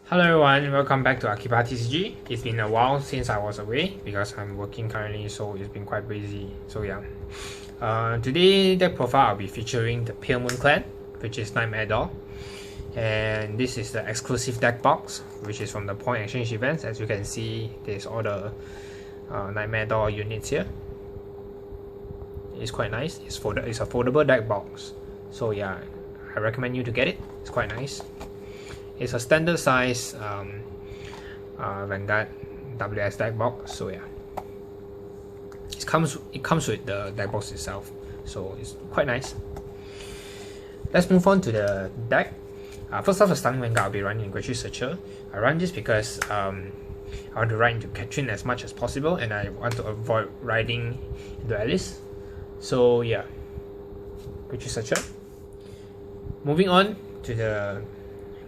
Hello everyone, welcome back to Akiba TCG. It's been a while since I was away because I'm working currently, so it's been quite busy. So yeah, today deck profile I'll be featuring the Palemoon clan, which is Nightmare Doll, and this is the exclusive deck box, which is from the Point Exchange events. As you can see, there's all the Nightmare Doll units here. It's quite nice. It's a foldable deck box, so yeah, I recommend you to get it. It's quite nice. It's a standard size Vanguard WS deck box, so yeah. It comes with the deck box itself, so it's quite nice. Let's move on to the deck. First off, the starting Vanguard I'll be running in Great Searcher. I run this because I want to ride into Catherine as much as possible, and I want to avoid riding into Alice. So yeah, Great Searcher. Moving on to the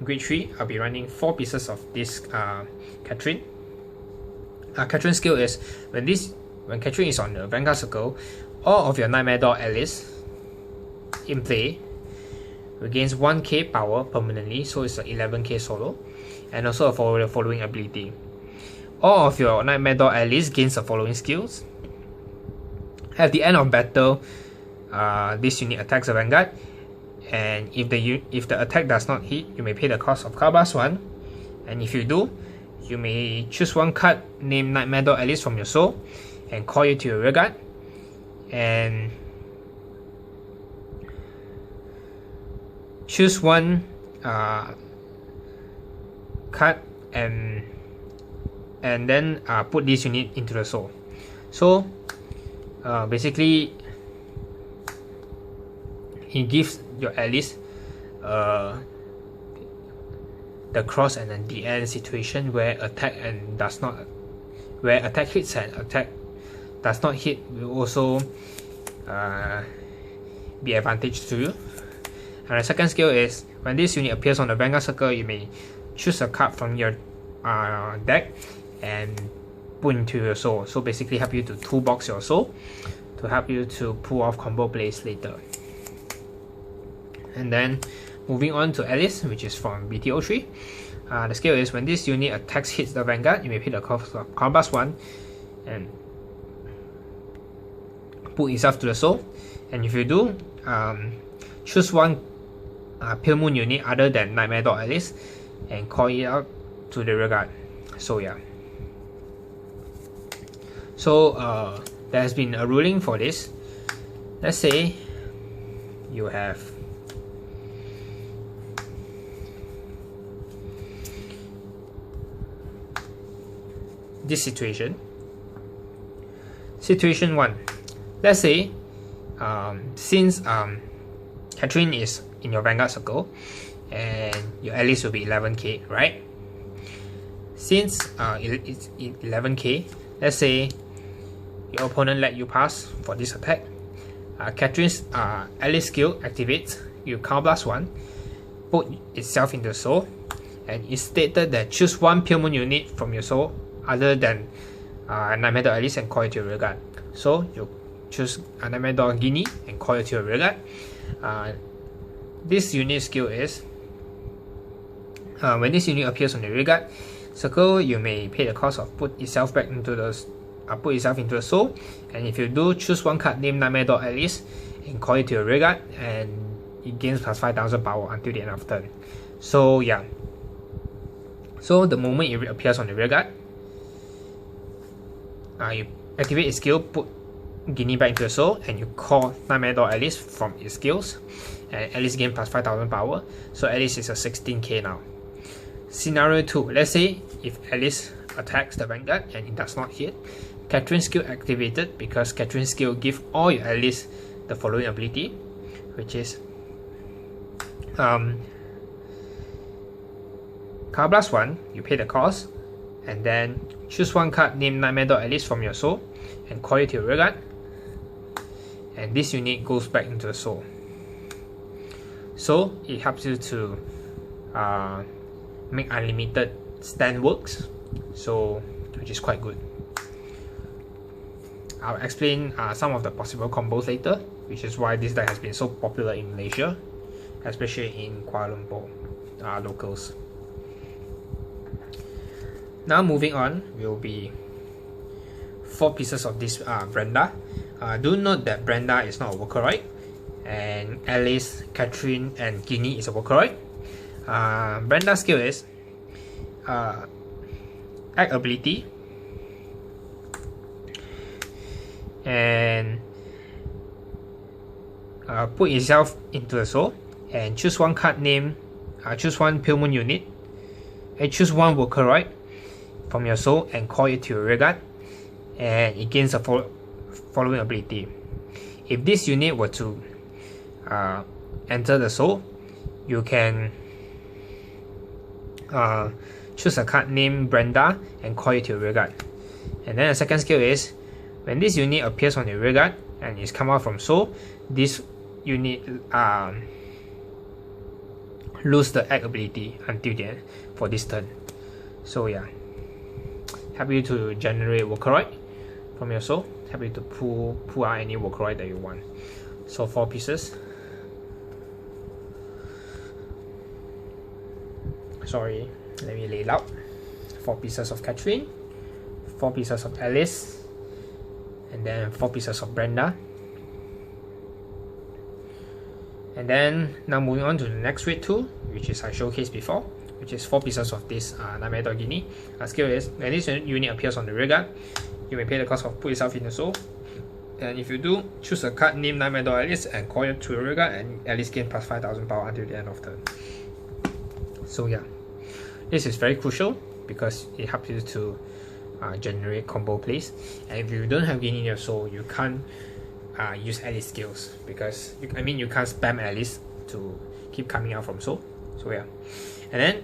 Grade 3, I'll be running 4 pieces of this Catherine. Catherine's skill is when Catherine is on the Vanguard circle, all of your Nightmare Doll Alice in play regains 1k power permanently, so it's an 11k solo, and also a following ability. All of your Nightmare Doll Alice gains the following skills. At the end of battle, this unit attacks the Vanguard, and if the attack does not hit, you may pay the cost of card plus 1, and if you do, you may choose one card named Nightmare Doll Alice from your soul and call it to your rearguard, and choose one card and then put this unit into the soul. So basically he gives your Alice the cross and then the end situation where attack hits and attack does not hit will also be advantage to you. And the second skill is when this unit appears on the Vanguard circle, you may choose a card from your deck and put into your soul. So basically help you to toolbox your soul to help you to pull off combo plays later. And then moving on to Alice, which is from BTO3. The skill is when this unit attacks hits the Vanguard, you may pay the cost of card plus 1 and put itself to the soul. And if you do, choose one Palemoon unit other than Nightmare Doll Alice and call it out to the rearguard. So yeah. So there has been a ruling for this. Let's say you have this situation. Situation 1. Let's say since Catherine is in your Vanguard circle and your Alice will be 11k, right? Since it's 11k, let's say your opponent let you pass for this attack. Catherine's Alice skill activates, you count plus 1, put itself into soul, and it's stated that choose one Palemoon unit from your soul other than Nightmare Doll Alice and call it to your rearguard. So you choose Nightmare Doll Guinea and call it to your rearguard. This unit skill is when this unit appears on the rearguard circle, you may pay the cost of put itself into the soul, and if you do, choose one card named Nightmare Doll Alice and call it to your rearguard, and it gains plus 5,000 power until the end of turn. So yeah. So the moment it appears on the rearguard, you activate its skill, put Guinea back into the soul, and you call Nightmare Doll Alice from its skills, and Alice gains plus 5,000 power. So Alice is a 16k now. Scenario 2. Let's say if Alice attacks the Vanguard and it does not hit, Catherine's skill activated because Catherine's skill gives all your Alice the following ability, which is card plus 1, you pay the cost, and then choose one card named Nightmare Doll Alice from your soul and call it to your rearguard, and this unit goes back into the soul. So it helps you to make unlimited stand works, so which is quite good. I'll explain some of the possible combos later, which is why this deck has been so popular in Malaysia, especially in Kuala Lumpur locals. Now moving on will be 4 pieces of this Brenda. Do note that Brenda is not a Vocaloid, and Alice, Catherine, and Ginny is a Vocaloid. Brenda's skill is Act ability, and put itself into the soul and choose one card name, choose one Palemoon unit, and choose one Vocaloid from your soul and call it to your rearguard, and it gains the following ability. If this unit were to enter the soul, you can choose a card named Brenda and call it to your rearguard. And then the second skill is, when this unit appears on your rearguard and is come out from soul, this unit lose the act ability until the end for this turn. So yeah, help you to generate Vocaloid from your soul, help you to pull out any Vocaloid that you want. So 4 pieces. Sorry, let me lay it out. 4 pieces of Catherine, 4 pieces of Alice, and then 4 pieces of Brenda. And then now moving on to the next raid tool, which is I showcased before, which is 4 pieces of this Nightmare Doll Ginny. Skill is, when this unit appears on the rearguard, you may pay the cost of put yourself in the soul. And if you do, choose a card named Nightmare Doll Alice and call it to your rearguard, and Alice gain plus 5,000 power until the end of turn. So yeah, this is very crucial because it helps you to generate combo plays. And if you don't have Ginny in your soul, you can't use Alice skills, because you can't spam Alice to keep coming out from soul. So yeah, and then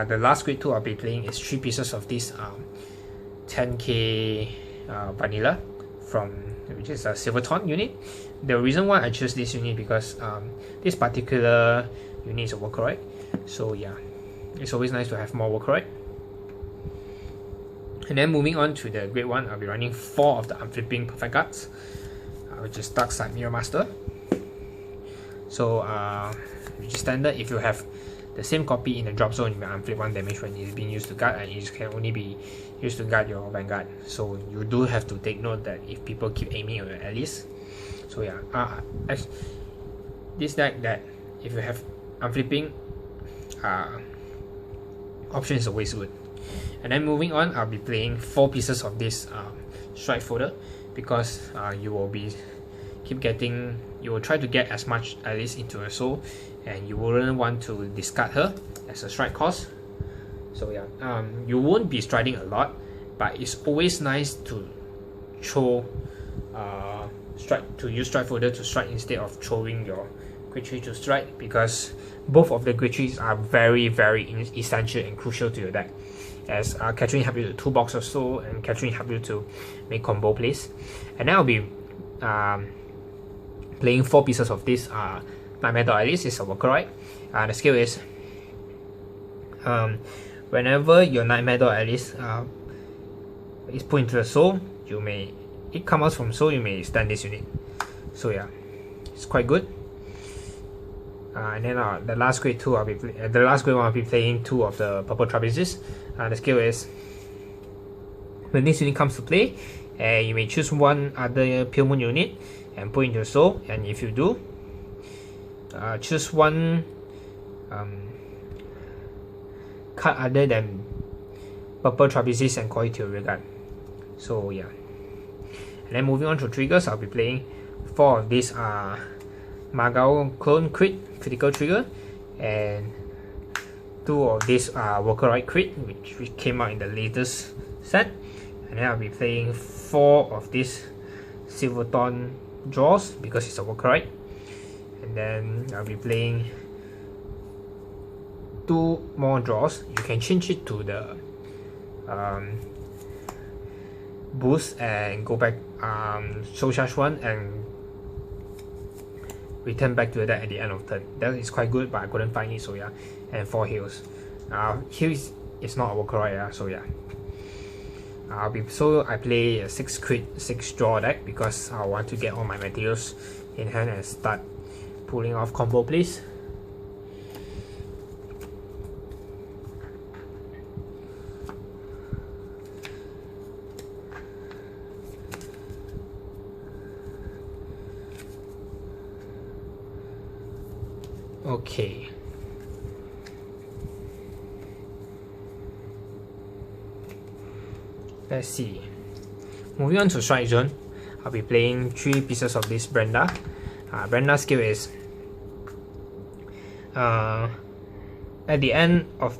the last great tool I'll be playing is 3 pieces of this 10k vanilla from, which is a Silverton unit. The reason why I chose this unit because this particular unit is a Vocaloid. So yeah, it's always nice to have more Vocaloid. And then moving on to the great one, I'll be running 4 of the Unflipping Perfect Guards, which is Dark Side Mirror Master. So which is standard. If you have the same copy in the drop zone, you may unflip 1 damage when it's being used to guard, and it can only be used to guard your Vanguard. So you do have to take note that if people keep aiming at your allies. So yeah, this deck, that if you have unflipping option, is always good. And then moving on, I'll be playing 4 pieces of this strike folder, because you will try to get as much allies into her soul, and you wouldn't want to discard her as a strike cost. So yeah, you won't be striding a lot, but it's always nice to throw use strike folder to strike instead of throwing your grade 3 to strike, because both of the grade 3s are very essential and crucial to your deck, as Catherine help you to toolbox your soul, and Catherine help you to make combo plays. And then I'll be playing 4 pieces of this Nightmare Doll Alice. Is a Vocaloid. The skill is, whenever your Nightmare Doll Alice is put into the soul, it comes out from soul, you may stun this unit. So yeah, it's quite good. And then the last grade one I'll be playing 2 of the Purple Trapezists. The skill is, when this unit comes to play, you may choose one other Palemoon unit and put into your soul, and if you do, choose one card other than Purple Trapezist and call it to your rearguard. So yeah, and then moving on to triggers, I'll be playing 4 of these Magao Clone critical trigger, and 2 of this Vocaloid crit, which came out in the latest set. And then I'll be playing 4 of this Silverton draws because it's a Vocaloid. And then I'll be playing 2 more draws. You can change it to the boost and go back soul charge 1 and return back to the deck at the end of turn. That is quite good, but I couldn't find it, so yeah. And 4 heals. Heals is not a Vocaloid, yeah, so yeah. I play a 6 crit, 6 draw deck because I want to get all my materials in hand and start pulling off combo plays. Okay. Let's see. Moving on to strike zone, I'll be playing 3 pieces of this Brenda. Brenda's skill is at the end of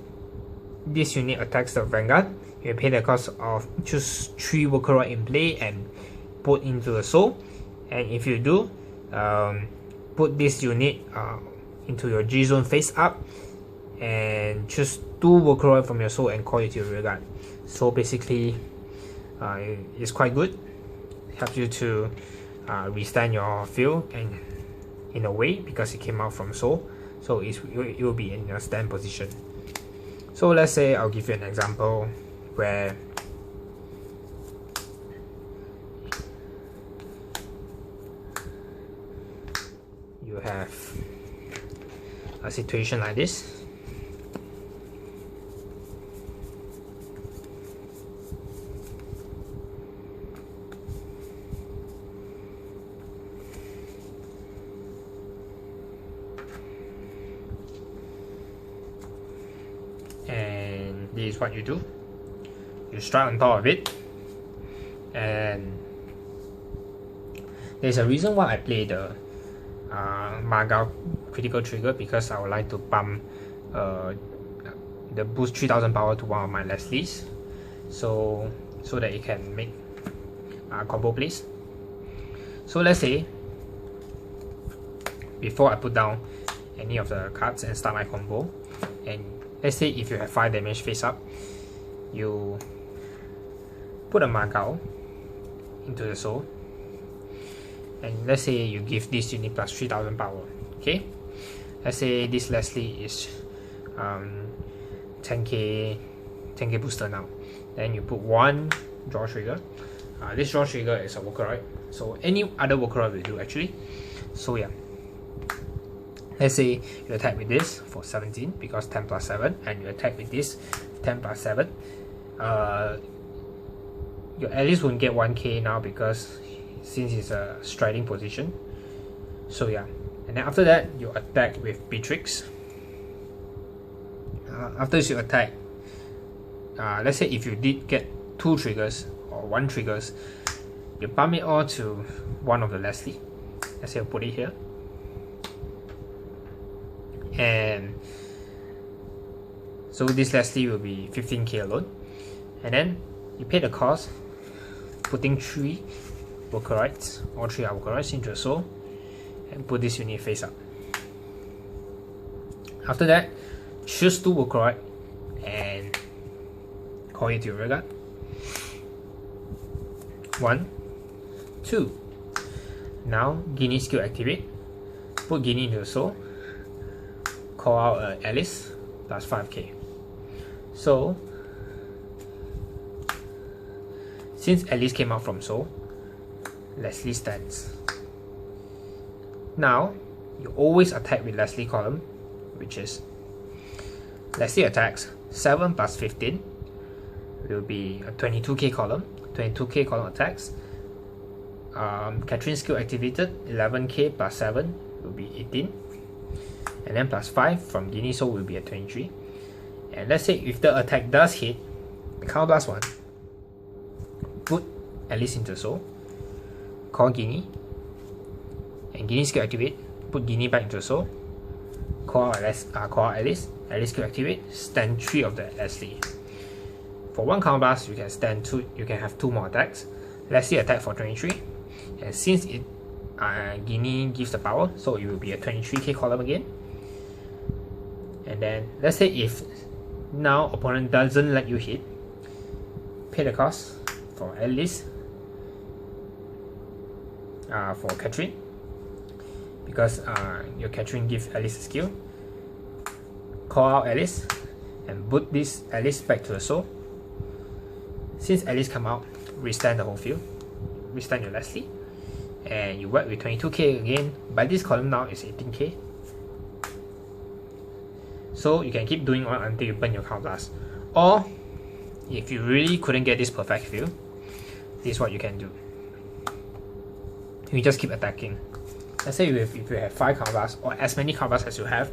this unit attacks the Vanguard, you pay the cost of choose 3 Vocaloid in play and put into the soul. And if you do, put this unit into your G zone face up and choose 2 Vocaloid from your soul and call it to your rearguard. So basically, it's quite good. It helps you to restand your field and in a way because it came out from soul, so it will be in a stand position. So let's say I'll give you an example where you have a situation like this. And this is what you do. You strike on top of it, and there's a reason why I play the Magao critical trigger, because I would like to pump the boost 3000 power to one of my Leslie's, so that it can make combo plays. So let's say before I put down any of the cards and start my combo, and let's say if you have 5 damage face up, you put a Magao into the soul, and let's say you give this unit plus 3000 power. Okay, let's say this Leslie is 10k booster now. Then you put 1 draw trigger. This draw trigger is a Vocaloid, so any other Vocaloid will do actually. So yeah, let's say you attack with this for 17 because 10 plus 7, and you attack with this 10 plus 7. Your Alice won't get 1k now because since it's a striding position. So yeah, and then after that you attack with Beatrix. After you attack, let's say if you did get 2 triggers or 1 triggers, you pump it all to one of the Leslie. Let's say I'll put it here, and so this Leslie will be 15k alone, and then you pay the cost putting 3 Vocaloids, all 3 are Vocaloids into the soul, and put this unit face up. After that, choose 2 Vocaloid and call it to your rearguard. 1, 2. Now Guinea skill activate, put Guinea into the soul, call out Alice plus 5k. So since Alice came out from soul, Leslie stands. Now you always attack with Leslie column, which is Leslie attacks 7 plus 15 will be a 22k column. 22k column attacks. Catherine's skill activated, 11k plus 7 will be 18, and then plus 5 from Guinea soul will be a 23. And let's say if the attack does hit, counterblast 1, put Alice into soul, call Guinea, and Guinea skill activate, put Guinea back into soul, call out Alice, Alice skill activate, stand 3 of the Leslie. For 1 counterblast, you can stand 2, you can have 2 more attacks. Leslie attack for 23, and since it Guinea gives the power, so it will be a 23k column again. And then let's say if now opponent doesn't let you hit, pay the cost for Alice, for Catherine, because your Catherine gives Alice a skill. Call out Alice and put this Alice back to the soul. Since Alice come out, restand the whole field, restand your Leslie, and you work with 22k again, but this column now is 18k. So you can keep doing on until you burn your counterblast. Or if you really couldn't get this perfect field, this is what you can do. You just keep attacking let's say if you have 5 counterblast or as many counterblasts as you have,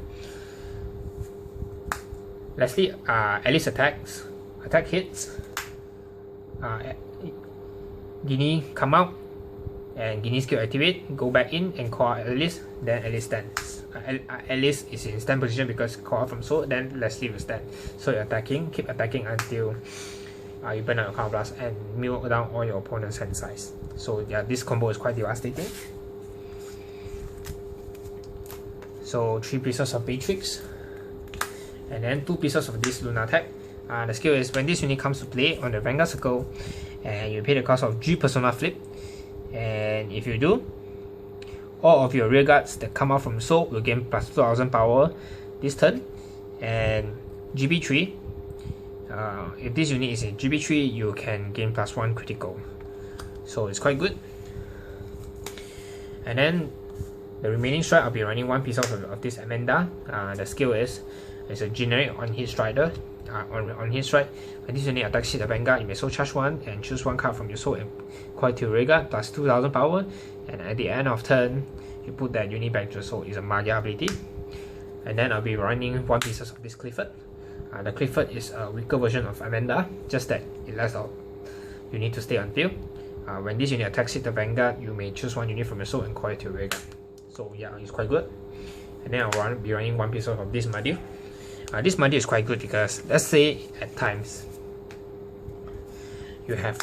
Leslie Alice attack hits, Guinea come out, and Guinea skill activate, go back in and call out Alice, then Alice stands. Alice is in stand position because call out from sword, then Leslie will stand. So you're attacking, keep attacking until you burn out your counterblast and mill down all your opponent's hand size. So yeah, this combo is quite devastating. So 3 pieces of Beatrix, and then 2 pieces of this Luna Tech. The skill is when this unit comes to play on the Vanguard Circle, and you pay the cost of G Persona Flip, and if you do, all of your rear guards that come out from Soul will gain plus 2000 power this turn, and GB3. If this unit is in GB3, you can gain plus 1 critical, so it's quite good. And then the remaining strike, I'll be running 1 piece of this Amanda. The skill is it's a generic on hit strider. On hit strike, when this unit attacks hit the Vanguard, you may soul charge 1 and choose 1 card from your soul and call it to your rear guard plus 2000 power. And at the end of turn, you put that unit back to your soul. It's a Maya ability. And then I'll be running 1 piece of this Clifford. The Clifford is a weaker version of Amanda, just that it lasts out. You need to stay on field. When this unit attacks hit the Vanguard, you may choose 1 unit from your soul and call it to your rear guard. So yeah, it's quite good. And then I'll be running 1 piece of this Madhu. This Madhu is quite good because let's say at times you have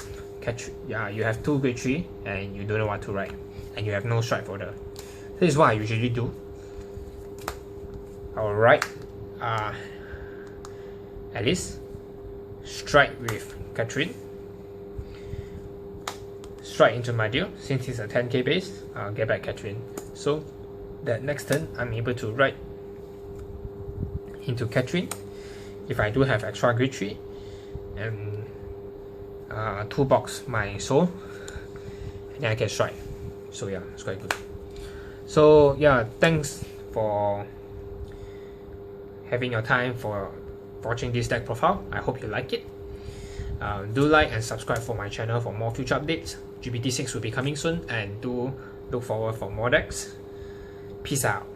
you have 2 grade 3 and you don't know what to write, and you have no strike order. This is what I usually do. I will write Alice, strike with Catherine, strike into Madhu. Since it's a 10k base, I'll get back Catherine. So that next turn I'm able to write into Catherine if I do have extra grade 3, and 2 box my soul, and then I can strike. So yeah, it's quite good. So yeah, thanks for having your time for watching this deck profile. I hope you like it. Do like and subscribe for my channel for more future updates. GPT 6 will be coming soon, and do look forward for more decks. Peace out.